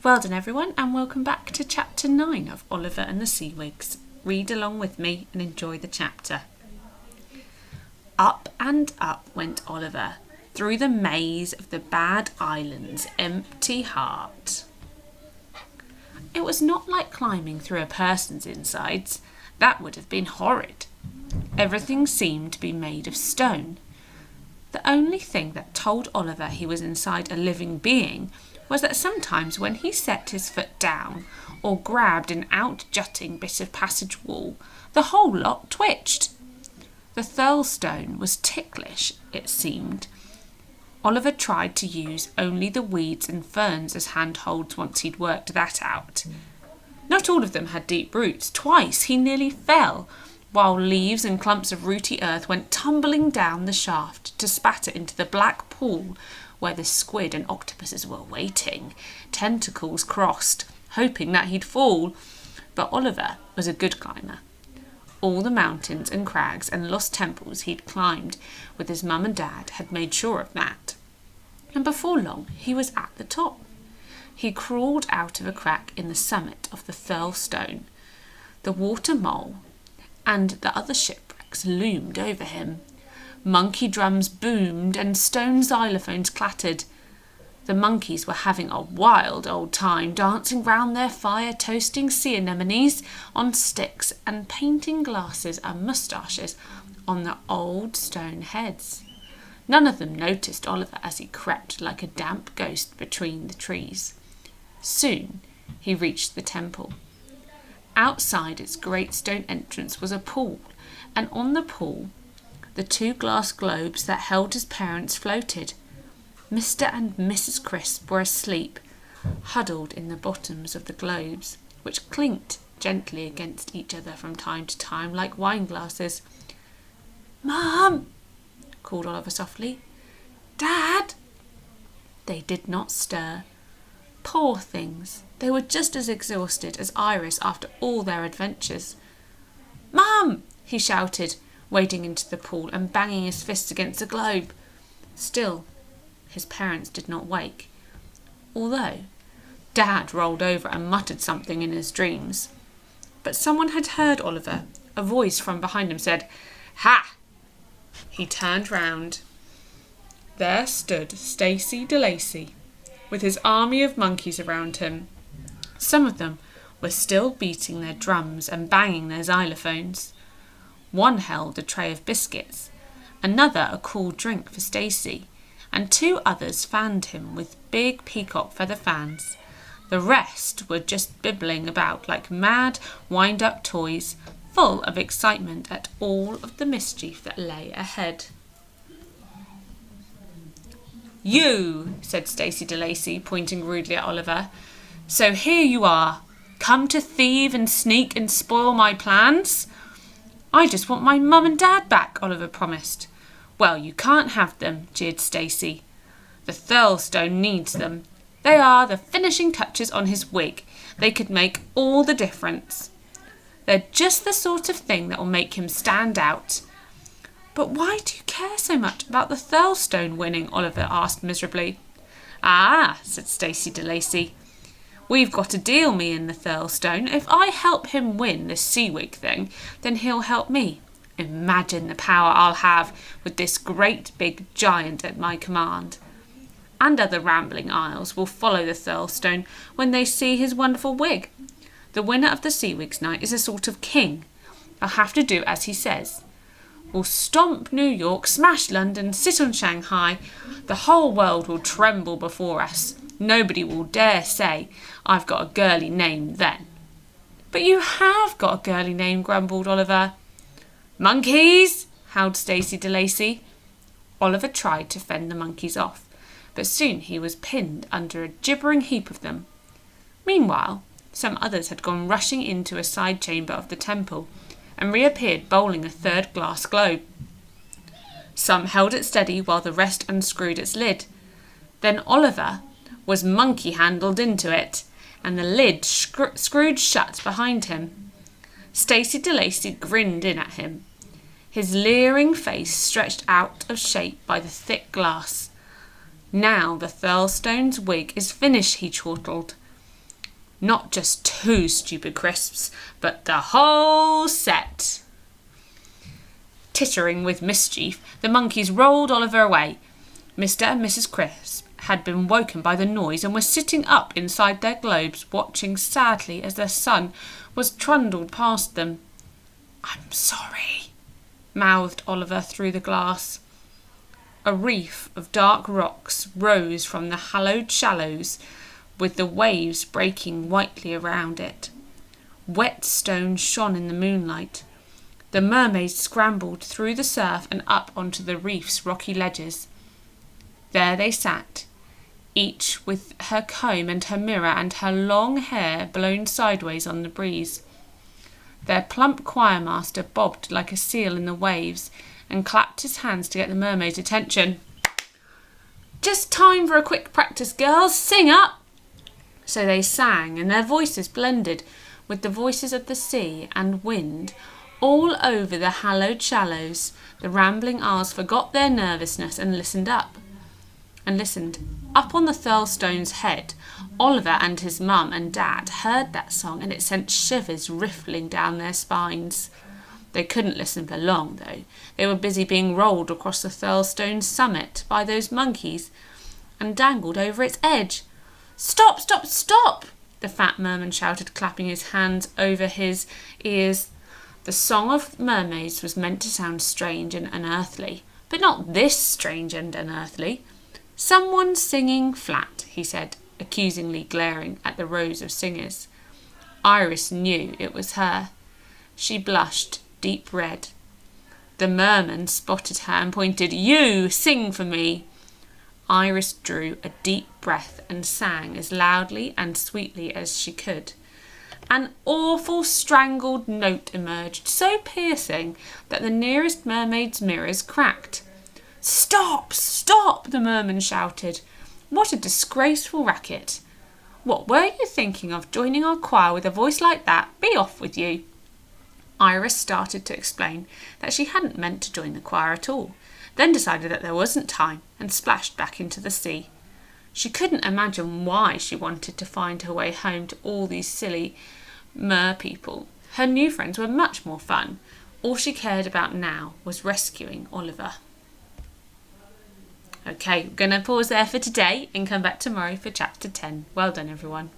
Well done everyone, and welcome back to chapter 9 of Oliver and the Seawigs. Read along with me and enjoy the chapter. Up and up went Oliver, through the maze of the Bad Island's empty heart. It was not like climbing through a person's insides. That would have been horrid. Everything seemed to be made of stone. The only thing that told Oliver he was inside a living being was that sometimes when he set his foot down or grabbed an out-jutting bit of passage wall, the whole lot twitched. The thurlstone was ticklish, it seemed. Oliver tried to use only the weeds and ferns as handholds once he'd worked that out. Not all of them had deep roots. Twice he nearly fell, while leaves and clumps of rooty earth went tumbling down the shaft to spatter into the black pool where the squid and octopuses were waiting, tentacles crossed, hoping that he'd fall. But Oliver was a good climber. All the mountains and crags and lost temples he'd climbed with his mum and dad had made sure of that. And before long he was at the top. He crawled out of a crack in the summit of the thurlstone. The water mole and the other shipwrecks loomed over him. Monkey drums boomed and stone xylophones clattered. The monkeys were having a wild old time, dancing round their fire, toasting sea anemones on sticks and painting glasses and moustaches on the old stone heads. None of them noticed Oliver as he crept like a damp ghost between the trees. Soon he reached the temple. Outside its great stone entrance was a pool, and on the pool the 2 glass globes that held his parents floated. Mr. and Mrs. Crisp were asleep, huddled in the bottoms of the globes, which clinked gently against each other from time to time like wine glasses. "Mum!" called Oliver softly. "Dad!" They did not stir. Poor things, they were just as exhausted as Iris after all their adventures. "Mum!" he shouted, wading into the pool and banging his fists against the globe. Still, his parents did not wake, although Dad rolled over and muttered something in his dreams. But someone had heard Oliver. A voice from behind him said, "Ha!" He turned round. There stood Stacy de Lacy, with his army of monkeys around him. Some of them were still beating their drums and banging their xylophones. One held a tray of biscuits, another a cool drink for Stacy, and 2 others fanned him with big peacock feather fans. The rest were just bibbling about like mad, wind-up toys, full of excitement at all of the mischief that lay ahead. "You," said Stacy de Lacy, pointing rudely at Oliver. "So here you are, come to thieve and sneak and spoil my plans?" "I just want my mum and dad back," Oliver promised. "Well, you can't have them," jeered Stacy. "The thurlstone needs them. They are the finishing touches on his wig. They could make all the difference. They're just the sort of thing that will make him stand out." "But why do you care so much about the thurlstone winning?" Oliver asked miserably. "Ah," said Stacy de Lacy. "We've got a deal, me and the thurlstone. If I help him win this Seawig thing, then he'll help me. Imagine the power I'll have with this great big giant at my command. And other rambling isles will follow the thurlstone when they see his wonderful wig. The winner of the Seawigs night is a sort of king. I'll have to do as he says. We'll stomp New York, smash London, sit on Shanghai. The whole world will tremble before us. Nobody will dare say I've got a girly name then." "But you have got a girly name," grumbled Oliver. "Monkeys!" howled Stacy de Lacy. Oliver tried to fend the monkeys off, but soon he was pinned under a gibbering heap of them. Meanwhile, some others had gone rushing into a side chamber of the temple and reappeared bowling a 3rd glass globe. Some held it steady while the rest unscrewed its lid. Then Oliver was monkey-handled into it, and the lid screwed shut behind him. Stacy de Lacy grinned in at him. His leering face stretched out of shape by the thick glass. "Now the thurlstone's wig is finished," he chortled. Not just 2 stupid crisps, but the whole set. Tittering with mischief, the monkeys rolled Oliver away. Mr. and Mrs. Crisp had been woken by the noise and were sitting up inside their globes, watching sadly as their son was trundled past them. "I'm sorry," mouthed Oliver through the glass. A reef of dark rocks rose from the hallowed shallows, with the waves breaking whitely around it. Wet stones shone in the moonlight. The mermaids scrambled through the surf and up onto the reef's rocky ledges. There they sat, each with her comb and her mirror and her long hair blown sideways on the breeze. Their plump choirmaster bobbed like a seal in the waves and clapped his hands to get the mermaids' attention. "Just time for a quick practice, girls. Sing up!" So they sang, and their voices blended with the voices of the sea and wind all over the hallowed shallows. The rambling Isles forgot their nervousness and listened. Up on the Thurlstone's head, Oliver and his mum and dad heard that song, and it sent shivers riffling down their spines. They couldn't listen for long, though. They were busy being rolled across the Thurlstone's summit by those monkeys and dangled over its edge. "Stop, stop, stop!" the fat merman shouted, clapping his hands over his ears. The song of mermaids was meant to sound strange and unearthly, but not this strange and unearthly. "Someone's singing flat," he said, accusingly glaring at the rows of singers. Iris knew it was her. She blushed deep red. The merman spotted her and pointed. "You, sing for me." Iris drew a deep breath and sang as loudly and sweetly as she could. An awful strangled note emerged, so piercing that the nearest mermaid's mirrors cracked. "Stop, stop!" the merman shouted. "What a disgraceful racket! What were you thinking of, joining our choir with a voice like that? Be off with you." Iris started to explain that she hadn't meant to join the choir at all, then decided that there wasn't time and splashed back into the sea. She couldn't imagine why she wanted to find her way home to all these silly mer people. Her new friends were much more fun. All she cared about now was rescuing Oliver. Okay, we're going to pause there for today and come back tomorrow for chapter 10. Well done, everyone.